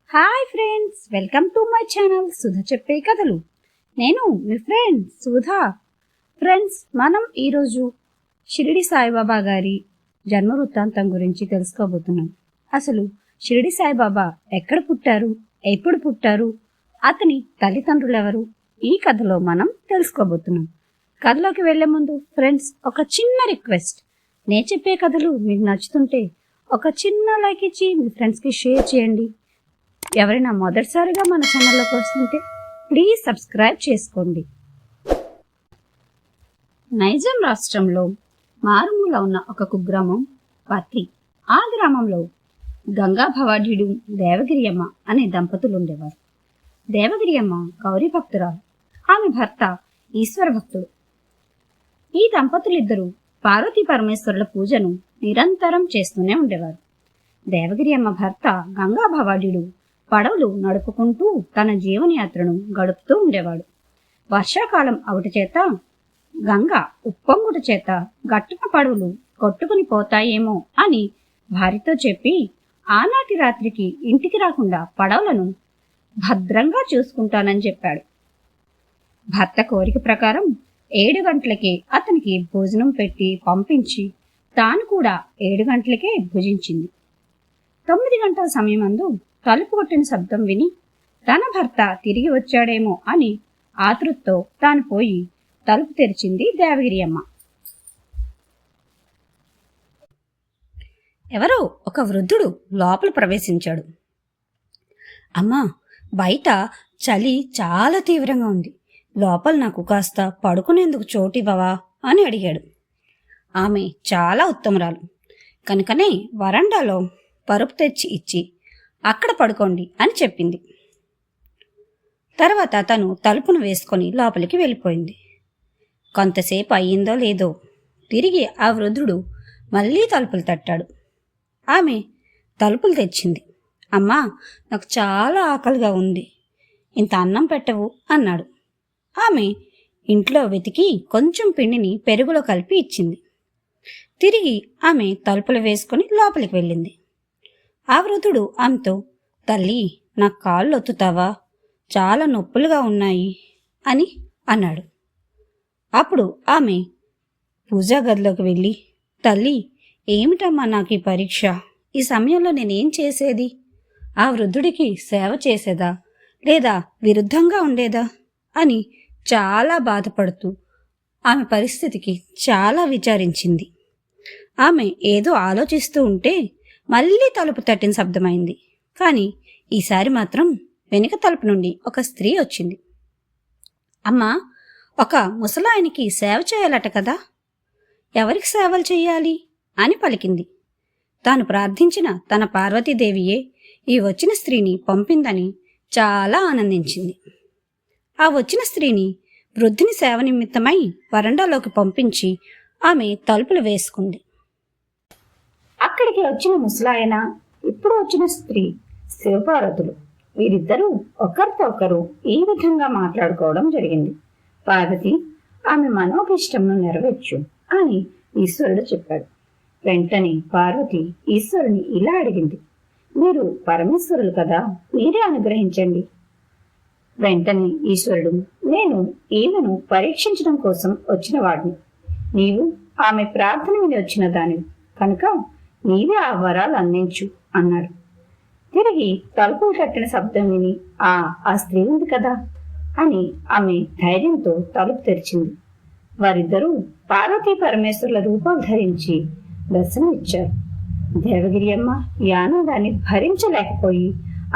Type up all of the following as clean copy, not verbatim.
Hi friends, welcome to my channel Sudha చెప్పే కథలు. నేను మీ ఫ్రెండ్ సుధా. ఫ్రెండ్స్, మనం ఈరోజు షిరిడి సాయిబాబా గారి జన్మ వృత్తాంతం గురించి తెలుసుకోబోతున్నాం. అసలు షిరిడి సాయిబాబా ఎక్కడ పుట్టారు, ఎప్పుడు పుట్టారు, అతని తల్లిదండ్రులు ఎవరు, ఈ కథలో మనం తెలుసుకోబోతున్నాం. కథలోకి వెళ్లే ముందు ఫ్రెండ్స్, ఒక చిన్న రిక్వెస్ట్. నేను చెప్పే కథలు మీకు నచ్చుతుంటే ఒక చిన్న లైక్ ఇచ్చి మీ ఫ్రెండ్స్కి షేర్ చేయండి. ఎవరైనా మొదటిసారిగా మన ఛానల్లోకి వస్తుంటే ప్లీజ్ సబ్స్క్రైబ్ చేసుకోండి. నైజాం రాష్ట్రంలో మారుమూల ఉన్న ఒక కుగ్రామం పత్రి. ఆ గ్రామంలో గంగా భవాఢ్యుడు, దేవగిరియమ్మ అనే దంపతులు ఉండేవారు. దేవగిరియమ్మ గౌరీ భక్తురాలు, ఆమె భర్త ఈశ్వర భక్తుడు. ఈ దంపతులిద్దరూ పార్వతీ పరమేశ్వరుల పూజను నిరంతరం చేస్తూనే ఉండేవారు. దేవగిరియమ్మ భర్త గంగా భవాఢ్యుడు పడవలు నడుపుకుంటూ తన జీవనయాత్రను గడుపుతూ ఉండేవాడు. వర్షాకాలం అవుట చేత గంగ ఉప్పొంగుట చేత గట్టున పడవలు కొట్టుకుని పోతాయేమో అని భార్యతో చెప్పి ఆనాటి రాత్రికి ఇంటికి రాకుండా పడవలను భద్రంగా చూసుకుంటానని చెప్పాడు. భర్త కోరిక ప్రకారం 7 గంటలకే అతనికి భోజనం పెట్టి పంపించి తాను కూడా 7 గంటలకే భుజించింది. 9 గంటల సమయమందు తలుపు కొట్టిన శబ్దం విని తన భర్త తిరిగి వచ్చాడేమో అని ఆతృతతో తాను పోయి తలుపు తెరిచింది దేవగిరియమ్మ. ఎవరో ఒక వృద్ధుడు లోపల ప్రవేశించాడు. అమ్మా, బయట చలి చాలా తీవ్రంగా ఉంది, లోపల నాకు కాస్త పడుకునేందుకు చోటివ్వవా అని అడిగాడు. ఆమె చాలా ఉత్తమరాలు కనుకనే వరండాలో పరుపు తెచ్చి ఇచ్చి అక్కడ పడుకోండి అని చెప్పింది. తర్వాత తను తలుపును వేసుకొని లోపలికి వెళ్ళిపోయింది. కొంతసేపు అయ్యిందో లేదో తిరిగి ఆ వృద్ధుడు మళ్ళీ తలుపులు తట్టాడు. ఆమె తలుపులు తెచ్చింది. అమ్మా, నాకు చాలా ఆకలిగా ఉంది, ఇంత అన్నం పెట్టవు అన్నాడు. ఆమె ఇంట్లో వెతికి కొంచెం పిండిని పెరుగులో కలిపి ఇచ్చింది. తిరిగి ఆమె తలుపులు వేసుకొని లోపలికి వెళ్ళింది. ఆ వృద్ధుడు ఆమెతో, తల్లి, నా కాళ్ళు ఒత్తుతావా, చాలా నొప్పులుగా ఉన్నాయి అని అన్నాడు. అప్పుడు ఆమె పూజా గదిలోకి వెళ్ళి, తల్లి, ఏమిటమ్మా నాకు ఈ పరీక్ష, ఈ సమయంలో నేనేం చేసేది, ఆ వృద్ధుడికి సేవ చేసేదా లేదా విరుద్ధంగా ఉండేదా అని చాలా బాధపడుతూ ఆమె పరిస్థితికి చాలా విచారించింది. ఆమె ఏదో ఆలోచిస్తూ ఉంటే మళ్ళీ తలుపు తట్టిన శబ్దమైంది. కానీ ఈసారి మాత్రం వెనుక తలుపు నుండి ఒక స్త్రీ వచ్చింది. అమ్మా, ఒక ముసలాయనికి సేవ చేయాలట కదా, ఎవరికి సేవలు చేయాలి అని పలికింది. తాను ప్రార్థించిన తన పార్వతీదేవియే ఈ వచ్చిన స్త్రీని పంపిందని చాలా ఆనందించింది. ఆ వచ్చిన స్త్రీని వృద్ధిని సేవ నిమిత్తమై వరండాలోకి పంపించి ఆమె తలుపులు వేసుకుంది. అక్కడికి వచ్చిన ముసలాయన, ఇప్పుడు వచ్చిన స్త్రీ శివపార్వతులు, వీరిద్దరూ ఒకరితో ఒకరు ఈ విధంగా మాట్లాడుకోవడం జరిగింది. పార్వతి, ఆమె మనోభిష్టంను నెరవేర్చు అని ఈశ్వరుడు చెప్పాడు. వెంటనే పార్వతి ఈశ్వరుని ఇలా అడిగింది, మీరు పరమేశ్వరులు కదా, మీరే అనుగ్రహించండి. వెంటనే ఈశ్వరుడు, నేను ఈమెను పరీక్షించడం కోసం వచ్చిన వాడిని, నీవు ఆమె ప్రార్థన విని వచ్చిన దానివి కనుక నీవే ఆ వరాలు అందించు అన్నాడు. తిరిగి తలుపులు కట్టిన శబ్దం విని ఆ స్త్రీ ఉంది కదా అని ఆమె ధైర్యంతో తలుపు తెరిచింది. వారిద్దరూ పార్వతీ పరమేశ్వరుల రూపాలు ధరించి దర్శనమిచ్చారు. దేవగిరియమ్మ ఈ ఆనందాన్ని భరించలేకపోయి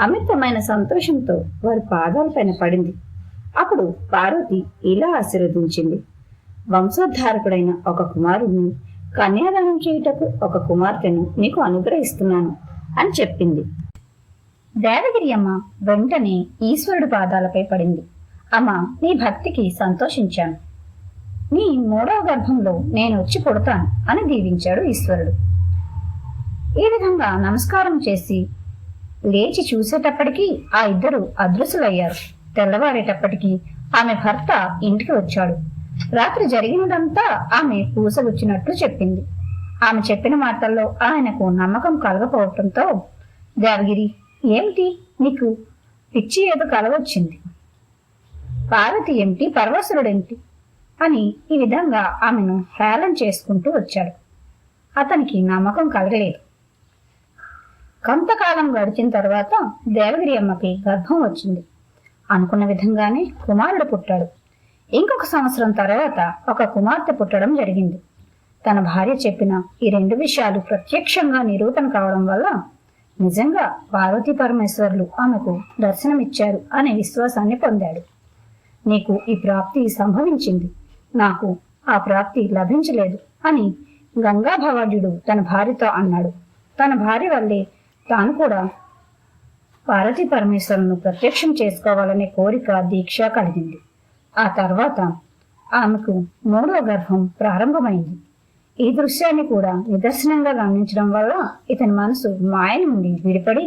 అమితమైన సంతోషంతో వారి పాదాలపైన పడింది. అప్పుడు పార్వతి ఇలా ఆశీర్వదించింది, వంశోద్ధారకుడైన ఒక కుమారుడిని, కన్యాదానం చేయుటకు ఒక కుమార్తెను నీకు అనుగ్రహిస్తున్నాను అని చెప్పింది. దేవగిరియమ్మ వెంటనే ఈశ్వరుడి పాదాలపై పడింది. అమ్మ, నీ భక్తికి సంతోషించాను, నీ 3వ గర్భంలో నేను వచ్చి పుడతాను అని దీవించాడు ఈశ్వరుడు. ఈ విధంగా నమస్కారం చేసి లేచి చూసేటప్పటికీ ఆ ఇద్దరు అదృశ్యులయ్యారు. తెల్లవారేటప్పటికీ ఆమె భర్త ఇంటికి వచ్చాడు. రాత్రి జరిగినదంతా ఆమె పూసగుచ్చినట్లు చెప్పింది. ఆమె చెప్పిన మాటల్లో ఆయనకు నమ్మకం కలగపోవటంతో, దేవగిరి, ఏమిటి నీకు పిచ్చి ఏదో కలవచ్చింది, పార్వతి ఏమిటి, పరమేశ్వరుడేమిటి అని ఈ విధంగా ఆమెను హేళన చేసుకుంటూ వచ్చాడు. అతనికి నమ్మకం కలగలేదు. కొంతకాలం గడిచిన తర్వాత దేవగిరి అమ్మకి గర్భం వచ్చింది. అనుకున్న విధంగానే కుమారుడు పుట్టాడు. ఇంకొక సంవత్సరం తర్వాత ఒక కుమార్తె పుట్టడం జరిగింది. తన భార్య చెప్పిన ఈ రెండు విషయాలు ప్రత్యక్షంగా నిరూపణ కావడం వల్ల నిజంగా పార్వతీ పరమేశ్వరులు ఆమెకు దర్శనమిచ్చారు అనే విశ్వాసాన్ని పొందాడు. నీకు ఈ ప్రాప్తి సంభవించింది, నాకు ఆ ప్రాప్తి లభించలేదు అని గంగాభవాడ్యుడు తన భార్యతో అన్నాడు. తన భార్య వల్లే తాను కూడా పార్వతీ పరమేశ్వరులను ప్రత్యక్షం చేసుకోవాలనే కోరిక, దీక్ష కలిగింది. ఆ తర్వాత ఆమెకు 3వ గర్భం ప్రారంభమైంది. ఈ దృశ్యాన్ని కూడా నిదర్శనంగా గమనించడం వల్ల ఇతని మనసు మాయ నుండి విడిపడి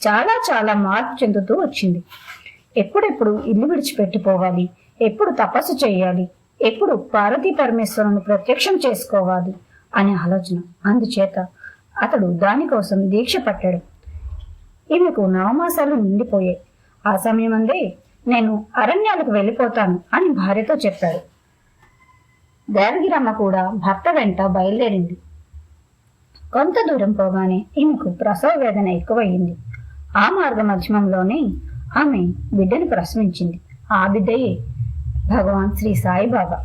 చాలా చాలా మార్పు చెందుతూ వచ్చింది. ఎప్పుడెప్పుడు ఇల్లు విడిచిపెట్టిపోవాలి, ఎప్పుడు తపస్సు చేయాలి, ఎప్పుడు పార్వతీ పరమేశ్వరుని ప్రత్యక్షం చేసుకోవాలి అనే ఆలోచన. అందుచేత అతడు దానికోసం దీక్ష పట్టాడు. ఈమెకు 9 మాసాలు నిండిపోయాయి. ఆ సమయమందే నేను అరణ్యాలకు వెళ్ళిపోతాను అని భార్యతో చెప్పాడు. దేవగిరమ్మ కూడా భర్త వెంట బయలుదేరింది. కొంత దూరం పోగానే ఈమెకు ప్రసవ వేదన ఎక్కువయింది. ఆ మార్గ మధ్యమంలోనే ఆమె బిడ్డను ప్రసవించింది. ఆ బిడ్డయే భగవాన్ శ్రీ సాయిబాబా.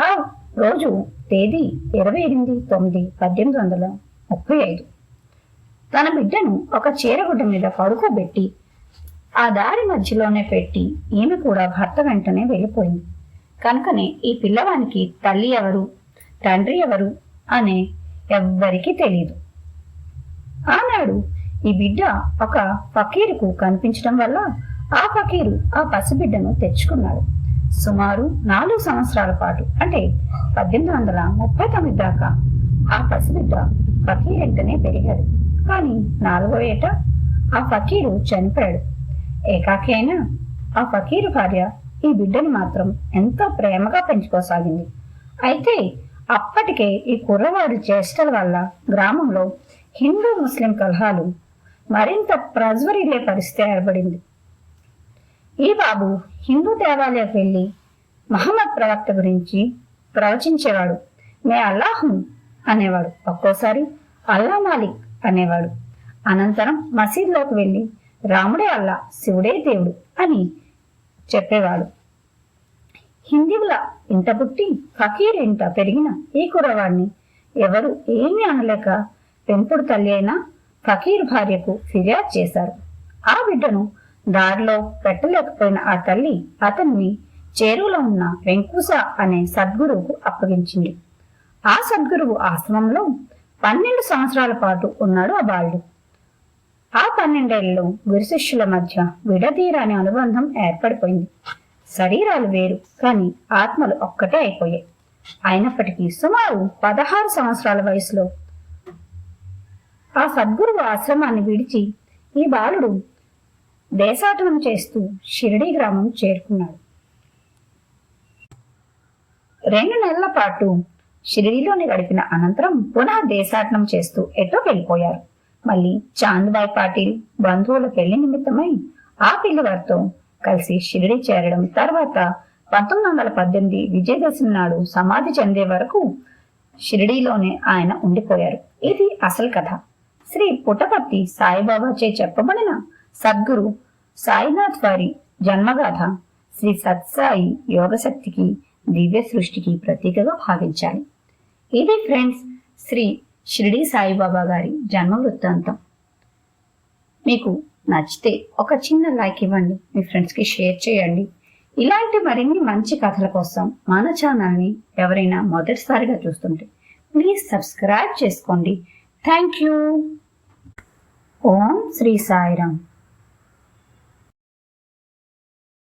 ఆ రోజు తేదీ 28/9/1835. తన బిడ్డను ఒక చీరగుడ్డ మీద పడుకోబెట్టి ఆ దారి మధ్యలోనే పెట్టి ఈమె కూడా భర్త వెంటనే వెళ్ళిపోయింది. కనుకనే ఈ పిల్లవానికి తల్లి ఎవరు, తండ్రి ఎవరు అనే ఎవ్వరికీ తెలియదు. ఆనాడు ఈ బిడ్డ ఒక ఫకీరుకు కనిపించడం వల్ల ఆ ఫకీరు ఆ పసిబిడ్డను తెచ్చుకున్నాడు. సుమారు 4 సంవత్సరాల పాటు అంటే 1839 దాకా ఆ పసిబిడ్డ ఫకీరింటనే పెరిగాడు. కానీ 4వ ఏట ఆ ఫకీరు చనిపోయాడు. ఏకాకి అయినా ఆ ఫకీరు భార్య ఈ బిడ్డని మాత్రం ఎంతో ప్రేమగా పెంచుకోసాగింది. అయితే అప్పటికే ఈ కుర్రవాడి చేష్టల వల్ల గ్రామంలో హిందూ ముస్లిం కలహాలు మరింత ప్రజ్వరిల్లే పరిస్థితి ఏర్పడింది. ఈ బాబు హిందూ దేవాలయాలకు వెళ్ళి మహమ్మద్ ప్రవక్త గురించి ప్రవచించేవాడు. మే అల్లాహు అనేవాడు, ఒక్కోసారి అల్లా మాలిక్ అనేవాడు. అనంతరం మసీద్లోకి వెళ్ళి రాముడే అల్లా, శివుడే దేవుడు అని చెప్పేవాడు. హిందీవుల ఇంట పుట్టి ఫకీర్ ఇంట పెరిగిన ఈ కుర్రవాడిని ఎవరు ఏమీ అనలేక పెంపుడు తల్లి అయినా ఫకీర్ భార్యకు ఫిర్యాదు చేశారు. ఆ బిడ్డను దారిలో పెట్టలేకపోయిన ఆ తల్లి అతన్ని చేరువలో ఉన్న వెంకూస అనే సద్గురువుకు అప్పగించింది. ఆ సద్గురువు ఆశ్రమంలో 12 సంవత్సరాల పాటు ఉన్నాడు ఆ బాలుడు. ఆ 12 ఏళ్లలో గురు శిష్యుల మధ్య విడదీరాని అనుబంధం ఏర్పడిపోయింది. శరీరాలు వేరు, కానీ ఆత్మలు ఒక్కటే అయిపోయాయి. అయినప్పటికీ సుమారు 16 సంవత్సరాల వయసులో ఆ సద్గురువు ఆశ్రమాన్ని విడిచి ఈ బాలుడు దేశాటనం చేస్తూ షిరిడీ గ్రామం చేరుకున్నాడు. 2 నెలల పాటు షిరిడీలోనే గడిపిన అనంతరం పునః దేశాటనం చేస్తూ ఎటో వెళ్ళిపోయారు. మళ్ళీ చాంద్బాయ్ పాటిల్ బంధువుల పెళ్లి నిమిత్తమై ఆ పిల్లవారితో కలిసి షిరిడీ చేరడం, తర్వాత 1918 విజయదశమి నాడు సమాధి చెందే వరకు షిరిడీలోనే ఆయన ఉండిపోయారు. ఇది అసలు కథ. శ్రీ పుట్టపర్తి సాయిబాబాచే చెప్పబడిన సద్గురు సాయినాథ్ వారి జన్మగాథ శ్రీ సత్సాయి యోగశక్తికి, దివ్య సృష్టికి ప్రతీకగా భావించాలి. ఇది ఫ్రెండ్స్ శ్రీ షిరిడీ సాయిబాబా గారి జన్మ వృత్తాంతం. మీకు నచ్చితే ఒక చిన్న లైక్ ఇవ్వండి, మీ ఫ్రెండ్స్కి షేర్ చేయండి. ఇలాంటి మరిన్ని మంచి కథల కోసం మన ఛానల్ని ఎవరైనా మొదటిసారిగా చూస్తుంటే ప్లీజ్ సబ్స్క్రైబ్ చేసుకోండి. Thank you. ఓం శ్రీ సాయిరామ్.